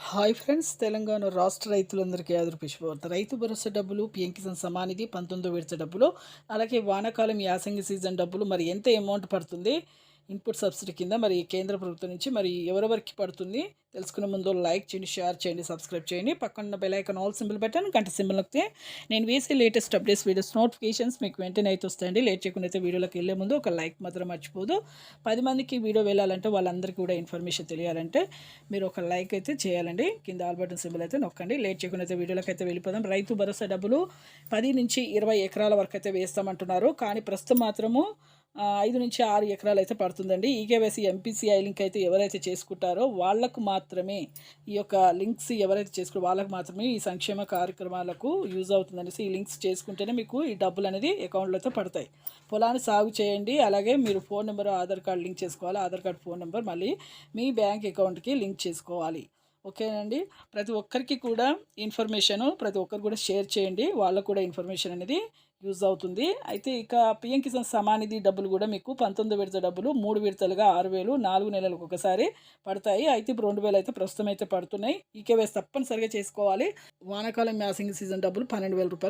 Hi friends, Telangana రాష్ట్ర రైతులందరికీ ఆదరపు శుభవార్త. రైతు భరోసా డబ్బులు, పీఎం కిసాన్ సమానిధి 19వ విడత డబ్బులు, అలాగే వానాకాలం యాసంగి సీజన్ డబ్బులు మరి ఎంత అమౌంట్ పడుతుంది ఇన్పుట్ సబ్సిడీ కింద మరి కేంద్ర ప్రభుత్వం నుంచి మరి ఎవరెవరికి పడుతుంది తెలుసుకునే ముందు లైక్ చేయండి, షేర్ చేయండి, సబ్స్క్రైబ్ చేయండి. పక్కన bell icon all symbol button గంట సింబల్ నొక్కితే నేను వేసే లేటెస్ట్ అప్డేట్స్ వీడియోస్ నోటిఫికేషన్స్ మీకు వెంటనే అయితే వస్తాయండి. లేట్ చేయకుండా అయితే వీడియోలోకి వెళ్ళే ముందు ఒక లైక్ మాత్రం మర్చిపోదు. 10 మందికి వీడియో వెళ్ళాలంటే వాళ్ళందరికీ కూడా ఇన్ఫర్మేషన్ తెలియాలంటే మీరు ఒక లైక్ అయితే చేయాలండి. కింద ఆల్ బటన్ సింబల్ అయితే నొక్కండి. లేట్ చేయకుండా అయితే వీడియోలోకి అయితే వెళ్ళిపోదాం. రైతు భరోసా డబ్బులు 10 నుంచి 20 ఎకరాల వరకు అయితే వేస్తామంటున్నారు. కానీ ప్రస్తుతం మాత్రము 5 నుంచి 6 ఎకరాలు అయితే పడుతుందండి. ఈకేవైసీ ఎంపీసీఐ లింక్ అయితే ఎవరైతే చేసుకుంటారో వాళ్ళకు మాత్రమే ఈ యొక్క లింక్స్ ఎవరైతే చేసుకుంటారో వాళ్ళకు మాత్రమే ఈ సంక్షేమ కార్యక్రమాలకు యూజ్ అవుతుందండి. ఈ లింక్స్ చేసుకుంటేనే మీకు ఈ డబ్బులు అనేది అకౌంట్లో అయితే పడతాయి. పొలాన్ని సాగు చేయండి, అలాగే మీరు phone number Aadhaar card link చేసుకోవాలి. ఆధార్ కార్డు ఫోన్ నెంబర్ మళ్ళీ మీ బ్యాంక్ అకౌంట్కి లింక్ చేసుకోవాలి. ఓకేనండి. ప్రతి ఒక్కరికి కూడా ఇన్ఫర్మేషను ప్రతి ఒక్కరు కూడా షేర్ చేయండి. వాళ్ళకు కూడా ఇన్ఫర్మేషన్ అనేది యూజ్ అవుతుంది. అయితే ఇక పీఎం కిసాన్ సమానిధి డబ్బులు కూడా మీకు 19 విడత డబ్బులు 3 విడతలుగా 6,000 4 నెలలకు ఒకసారి పడతాయి. అయితే ఇప్పుడు 2,000 అయితే ప్రస్తుతం అయితే పడుతున్నాయి. ఈకేవైసీ తప్పనిసరిగా చేసుకోవాలి. వానాకాలం యాసంగి సీజన్ డబ్బులు 12,000 రూపాయలు